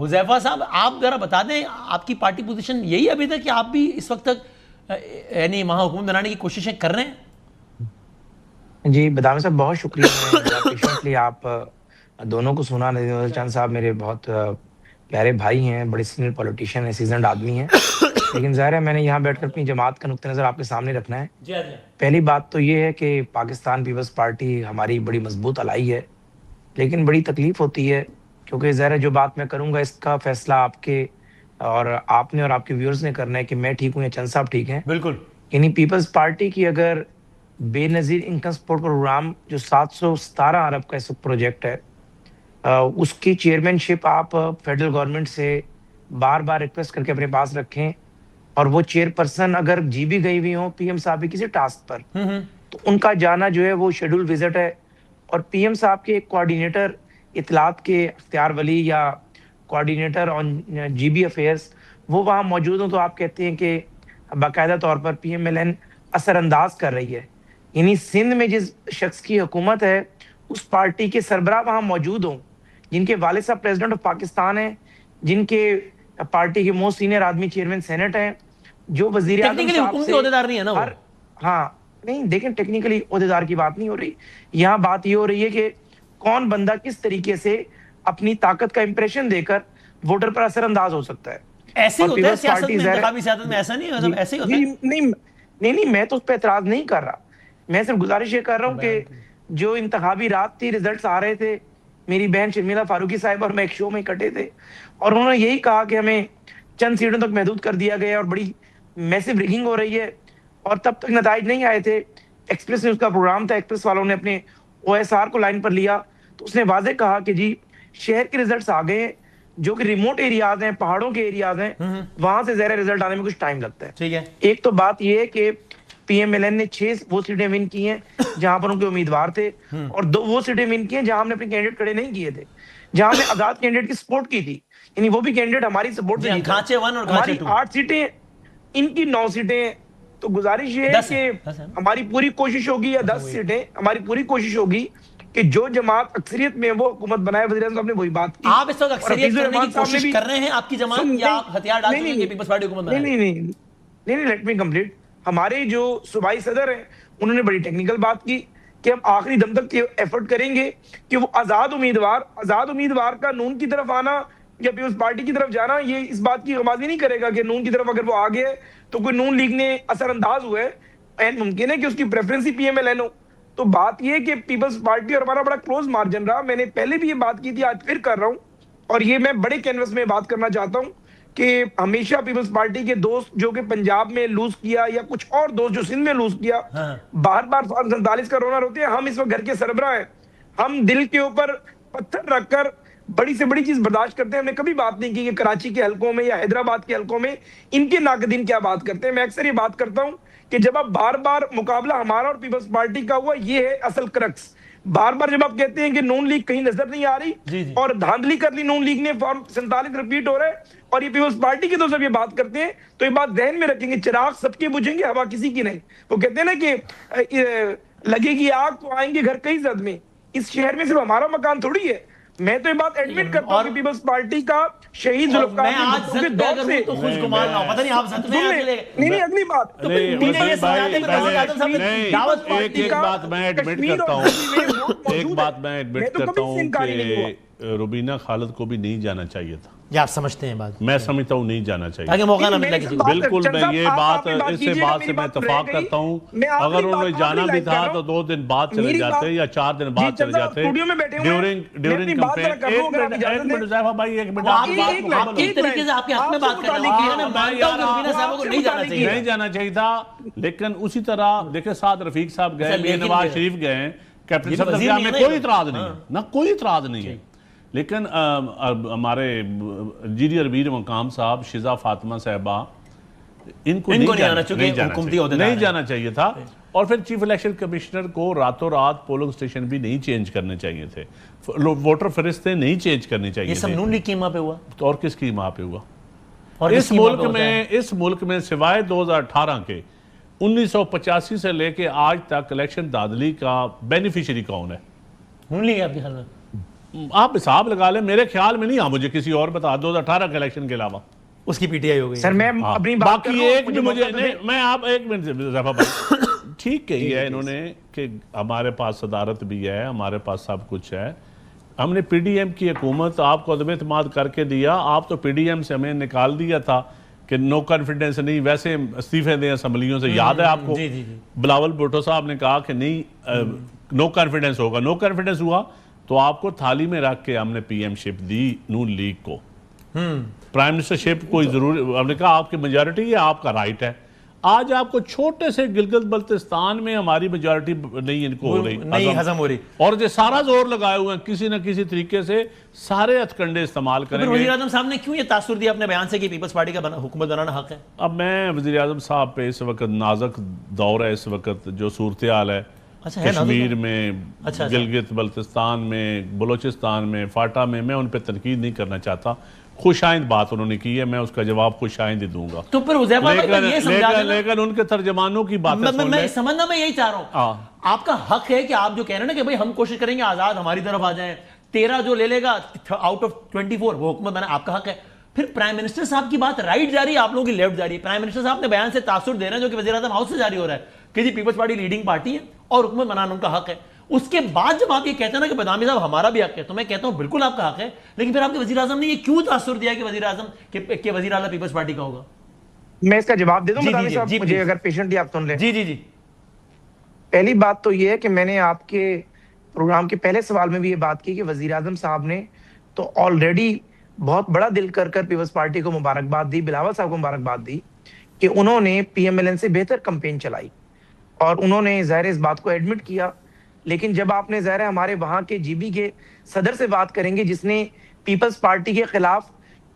हुज़ैफा साहब, आप जरा बता दें, आपकी पार्टी पोजीशन यही अभी तक कि आप भी इस वक्त तक यानी वहाँ हुकूमत बनाने की कोशिशें कर रहे हैं? जी, बदामी साहब बहुत शुक्रिया। मैं बड़ा पेशेंटली आप दोनों को सुना। नज़ीर चंद साहब मेरे बहुत प्यारे भाई हैं, बड़े सीनियर पॉलिटिशियन हैं, सीज़न्ड आदमी हैं। लेकिन ज़ाहिर है मैंने यहाँ बैठकर अपनी जमात का नुक्ता नज़र आपके सामने रखना है। जी हाँ, जी हाँ। पहली बात तो ये है कि पाकिस्तान पीपल्स पार्टी हमारी बड़ी मज़बूत अलाई है, लेकिन बड़ी तकलीफ़ होती है क्योंकि ज़ाहिर है जो बात मैं करूँगा इसका फ़ैसला आपके और आपने और आपके व्यूअर्स ने करना है कि मैं ठीक हूँ या चंद साहब ठीक हैं। बिल्कुल। यानी पीपल्स पार्टी की अगर बेनज़ीर इनकम सपोर्ट प्रोग्राम जो 717 अरब का इस प्रोजेक्ट है, उसकी चेयरमैनशिप आप फेडरल गवर्नमेंट से बार-बार रिक्वेस्ट करके अपने पास रखें और वो चेयरपर्सन अगर जी भी गई हुई हों पीएम साहब की किसी टास्क पर, तो उनका जाना जो है वो शेड्यूल विज़िट है और पीएम साहब के एक कोऑर्डिनेटर इत्तलात के इख्तियार वली या कोऑर्डिनेटर ऑन जीबी अफेयर्स वो वहाँ मौजूद हों, तो आप कहते हैं कि बाकायदा तौर पर पीएमएलएन असरअंदाज कर रही है। यानी सिंध में जिस शख्स की हुकूमत है, उस पार्टी के सरबराह वहाँ मौजूद हों, जिनके वालिद साहब प्रेसिडेंट ऑफ पाकिस्तान हैं, जिनके पार्टी के मोस्ट सीनियर आदमी चेयरमैन सेनेट हैं, जो वज़ीर आज़म टेक्निकली साहब हुकूमती से ओहदेदार नहीं है ना वो? हर हाँ, नहीं देखें टेक्निकली ओहदेदार की बात नहीं हो रही। यहाँ बात ये हो रही है कि कौन बंदा किस तरीके से अपनी ताकत का इंप्रेशन देकर वोटर पर असरअंदाज हो सकता है। ऐसे ही और होता है पीपल्स सियासत पार्टी में, ज़ाहिर है इंतखाबी सियासत में ऐसा नहीं है, जी, मतलब ऐसे ही होता जी, है? नहीं, मैं तो उस पे एतराज़ नहीं कर रहा। मैं सिर्फ गुज़ारिश ये कर रहा हूँ कि जो इंतखाबी रात थी, रिज़ल्ट्स आ रहे थे, मेरी बहन शर्मिला फारूकी साहिबा और मैं एक शो में इकट्ठे थे और उन्होंने यही कहा कि हमें चंद सीटों तक महदूद कर दिया गया है और बड़ी मैसिव रिगिंग हो रही है और तब तक नताइज नहीं आए थे। एक्सप्रेस न्यूज़ का प्रोग्राम था, एक्सप्रेस वालों ने अपने ओएसआर को लाइन पर लिया, तो उसने वाज़ेह कहा कि जी, शहर के रिज़ल्ट्स आ गए हैं, जो कि रिमोट एरियाज़ हैं, पहाड़ों के एरियाज़ हैं, वहाँ से ज़ाहिर है रिज़ल्ट आने में कुछ टाइम लगता है। ठीक है। एक तो बात ये है कि पीएमएलएन ने 6 वो सीटें विन की हैं, जहाँ पर उनके उम्मीदवार थे और 2 वो सीटें विन की हैं, जहाँ हमने अपने कैंडिडेट खड़े नहीं किए थे। जहाँ हमने आज़ाद कैंडिडेट की सपोर्ट की थी, यानी वो भी कैंडिडेट हमारी सपोर्ट जी से हाँ, जीता है। खांचे 1 और खांचे हमारी 2। 8 सीटें, इनकी 9 सीटें। तो गुज़ारिश ये है 10 कि है, 10 है ना? हमारी पूरी कोशिश होगी या 10 सीटें, हमारी पूरी कोशिश होगी कि जो जमात अक्सरियत में है वो हुकूमत बनाए। वज़ीर आज़म साहब ने वही बात की। आप इस वक्त और अक्सरियत हफीजुर करने की रहमान साहब ने कोशिश भी कर रहे हैं आपकी जमात, सुन या नहीं, आप हथियार डाल नहीं, चुके हैं कि पीपल्स पार्टी हुकूमत नहीं, बनाए? नहीं, लेट मी कंप्लीट। हमारे जो सूबाई सदर हैं, उन्होंने बड़ी टेक्निकल बात की कि हम आखिरी दम तक ये एफर्ट करेंगे कि वो आज़ाद उम्मीदवार का नून की तरफ आना या पीपल्स पार्टी की तरफ जाना, ये इस बात की गवाही नहीं करेगा कि नून की तरफ अगर वो आ गए तो कोई नून लीग ने असरअंदाज हुआ है, एंड मुमकिन है कि उसकी प्रेफरेंस ही पीएमएलएन हो। तो बात ये है कि पीपल्स पार्टी और हमारा बड़ा क्लोज मार्जिन रहा। मैंने पहले भी ये बात की थी, आज फिर कर रहा हूँ और ये मैं बड़े कैनवस में बात करना चाहता हूँ कि हमेशा पीपल्स पार्टी के दोस्त जो कि पंजाब में लूज किया या कुछ और दोस्त जो सिंध में लूज किया, बार-बार 47 का रोना रोते हैं। हम इस वक्त घर के सरबराह हैं, हम दिल के ऊपर पत्थर रखकर बड़ी से बड़ी चीज बर्दाश्त करते हैं। हमने कभी बात नहीं की कि कराची के हलकों में या हैदराबाद के हलकों में इनके नाकदीन क्या बात करते हैं। मैं अक्सर ये बात करता हूं कि जब आप बार-बार मुकाबला हमारा और पीपल्स पार्टी का हुआ, ये है असल क्रक्स। बार-बार जब आप कहते हैं कि नून लीग कहीं नजर नहीं आ रही और धांधली कर ली नून लीग ने, फॉर्म 47 रिपीट हो रहा है और ये पीपल्स पार्टी के दोस्त जब ये बात करते हैं तो ये बात ध्यान में रखेंगे, चिराग सबके बुझेंगे, हवा किसी की नहीं। वो कहते हैं ना कि लगेगी आग तो आएंगे घर कई जद में। इस शहर में सिर्फ हमारा मकान थोड़ी है। मैं तो ये बात एडमिट करता हूं कि पीपल्स पार्टी का शहीद जुल्फकार मैं आज सच में अगर हूं तो खुशगुमान ना हो, पता नहीं आप सच में नहीं, अगली बात तो फिर मुझे ये समझाते हैं वज़ीर आज़म साहब ने दावत पार्टी एक बात मैं एडमिट करता हूं, एक बात मैं एडमिट करता हूं कि रुबीना खालिद को भी नहीं जाना चाहिए था। या आप समझते हैं बात? मैं समझता हूं नहीं जाना चाहिए, ताकि मौका ना मिले किसी को। बिल्कुल, मैं ये बात इससे बात से मैं इत्तेफाक करता हूं। अगर उन्होंने जाना भी था तो 2 दिन बाद चले जाते या 4 दिन बाद चले जाते ड्यूरिंग कैंपेन। एक मिनट ज़ैफ़ा भाई, एक मिनट। आप एक तरीके से आपके हक में बात कर रहे हैं। मैं मानता हूं कि रुबीना साहब को नहीं जाना चाहिए, नहीं जाना चाहिए था, लेकिन उसी तरह देखिए साथ रफीक साहब गए, नवाज शरीफ गए, कैप्टन सफदर में कोई इतराज नहीं है ना, कोई इतराज नहीं है। लेकिन हमारे जीडी अरबीर मकाम साहब, शिजा फातिमा साहबा, इनको नहीं जाना चाहिए था। और फिर चीफ इलेक्शन कमिश्नर को रातों रात पोलिंग स्टेशन भी नहीं चेंज करने चाहिए थे, वोटर फरिश्ते नहीं चेंज करनी चाहिए। ये सब नून लीग की मां पे हुआ तो और किसकी मां पे हुआ? और इस मुल्क में सिवाय 2018 के 1985 से लेके आज तक इलेक्शन दादली का बेनिफिशियरी कौन है? नून लीग है आपके ख्याल में? आप हिसाब लगा लें, मेरे ख्याल में नहीं, हाँ मुझे किसी और बता 2018 के इलेक्शन के अलावा उसकी पीटीआई हो गई। सर मैं हाँ, अपनी बात कर बाकी रहा हूं, एक भी मुझे नहीं, मैं आप एक मिनट से जफा भाई ठीक कही है इन्होंने कि हमारे पास सदारत भी है, हमारे पास सब कुछ है, हमने पीडीएम की हुकूमत आपको अदम एतमाद करके दिया, आप तो पीडीएम से हमें निकाल दिया था कि नो कॉन्फिडेंस नहीं, वैसे इस्तीफे दें असम्बलियों से, याद है आपको? जी जी जी। बिलावल भुट्टो साहब ने कहा कि नहीं नो कॉन्फिडेंस होगा, नो कॉन्फिडेंस हुआ तो आपको थाली में रख के हमने पीएमशिप दी नून लीग को, प्राइम मिनिस्टरशिप कोई जरूरी, हमने कहा आपकी मेजॉरिटी है, आपका राइट है। आज आपको छोटे से गिलगित बल्तिस्तान में हमारी मेजॉरिटी नहीं इनको हो रही, नहीं हजम हो रही, और जो सारा जोर लगाए हुए हैं किसी न किसी तरीके से सारे हथकंडे इस्तेमाल तो करेंगे। वज़ीर आज़म साहब ने क्यों ये तासुर दिया अपने बयान से कि पीपल्स पार्टी का हुकूमत बनाना हक है? अब मैं वज़ीर आज़म साहब पे इस वक्त नाजुक दौर है, इस वक्त जो सूरत हाल है अच्छा, है कश्मीर में, अच्छा। गिलगित बल्तिस्तान में, बलोचिस्तान में, फाटा में, मैं उन पर तनकीद नहीं करना चाहता। खुशाइंद बात उन्होंने की है, मैं उसका जवाब खुशाइंद ही दूंगा। तो फिर हुज़ैफा भाई ये समझा देना, लेकिन उनके तर्जमानों की बातें मैं समझना मैं यही चाह रहा हूँ, हाँ। आपका हक है कि आप जो कह रहे हैं ना कि भाई हम कोशिश करेंगे आजाद हमारी तरफ आ जाए, 13 जो ले लेगा आउट ऑफ 24 वो हुकूमत बना, आपका हक है। फिर प्राइम मिनिस्टर साहब की बात राइट जा रही है, आप लोगों की लेफ्ट जा रही है। प्राइम मिनिस्टर साहब ने बयान से तासुर दे रहे हैं जो कि वज़ीर आज़म हाउस से जारी हो रहा है कि जी पीपल्स पार्टी लीडिंग पार्टी है और हुकूमत बनाना उनका हक है। उसके बाद जब आप ये कहते हैं ना कि बदामी साहब हमारा भी हक है, तो मैं कहता हूं बिल्कुल आपका हक है, लेकिन फिर आपके वज़ीर आज़म ने ये क्यों तासुर दिया कि वज़ीर आज़म के वज़ीर आला पीपल्स पार्टी का होगा? मैं इसका जवाब दे दूं जी, बदामी जी, साहब, जी, मुझे प्लीज। अगर पेशेंटली आप सुन लें। जी जी जी। पहली बात तो ये है कि मैंने आपके प्रोग्राम के पहले सवाल में भी ये बात की कि वजीर आजम साहब ने तो ऑलरेडी बहुत बड़ा दिल कर पीपल्स पार्टी को मुबारकबाद दी, बिलावल साहब को मुबारकबाद दी कि उन्होंने पीएमएलएन से बेहतर कैंपेन चलाई और उन्होंने ज़ाहिर इस बात को एडमिट किया। लेकिन जब आपने ज़ाहिर हमारे वहां के जीबी के सदर से बात करेंगे जिसने पीपल्स पार्टी के खिलाफ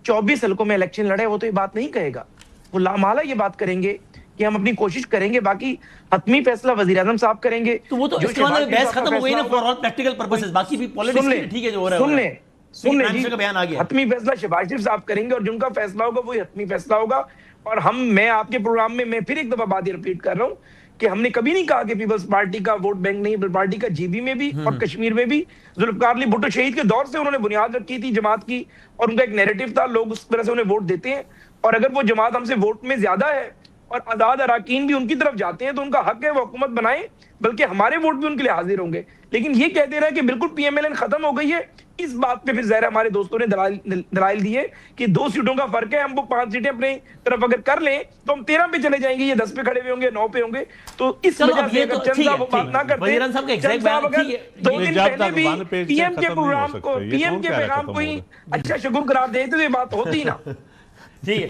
24 हल्कों में इलेक्शन लड़े, वो तो ये बात नहीं कहेगा, वो लामाला ये बात करेंगे कि हम अपनी कोशिश करेंगे, बाकी हतमी फैसला वजीर आजम साहब करेंगे। तो वो तो इसके बाद बहस खत्म हो गई ना फॉर ऑल प्रैक्टिकल पर्पसेस, बाकी भी पॉलिटिक्स ठीक है जो हो रहा है। सुन ले जी, का बयान आ गया, हतमी फैसला शहबाज शरीफ साहब करेंगे और जिनका फैसला होगा वही हतमी फैसला होगा। और मैं आपके प्रोग्राम में मैं फिर एक दफा बात रिपीट कर रहा हूँ कि हमने कभी नहीं कहा कि पीपल्स पार्टी का वोट बैंक नहीं, पार्टी का जीबी में भी और कश्मीर में भी जुल्फकार अली भुट्टो शहीद के दौर से उन्होंने बुनियाद रखी थी जमात की और उनका एक नैरेटिव था, लोग उस तरह से उन्हें वोट देते हैं। और अगर वो जमात हमसे वोट में ज्यादा है और आजाद अराकीन भी उनकी तरफ जाते हैं तो उनका हक है वो हुकूमत बनाए, बल्कि हमारे वोट भी उनके लिए हाजिर होंगे। लेकिन ये कहते रहे कि बिल्कुल पीएमएलएन खत्म हो गई है, इस बात पे फिर ज़ाहिर हमारे दोस्तों ने दलाइल दिए कि 2 सीटों का फर्क है, हम वो 5 सीटें अपने तरफ अगर कर लें तो हम 13 पे चले जाएंगे, ये 10 पे खड़े हुए होंगे, 9 पे होंगे। तो इस वजह से अगर चंद साहब वो बात ना करते, चंद साहब अगर 2 दिन पहले भी पीएम के प्रोग्राम को, पीएम के पैगाम को ही अच्छा शगुन करार देते तो ये बात होती ना। ठीक है।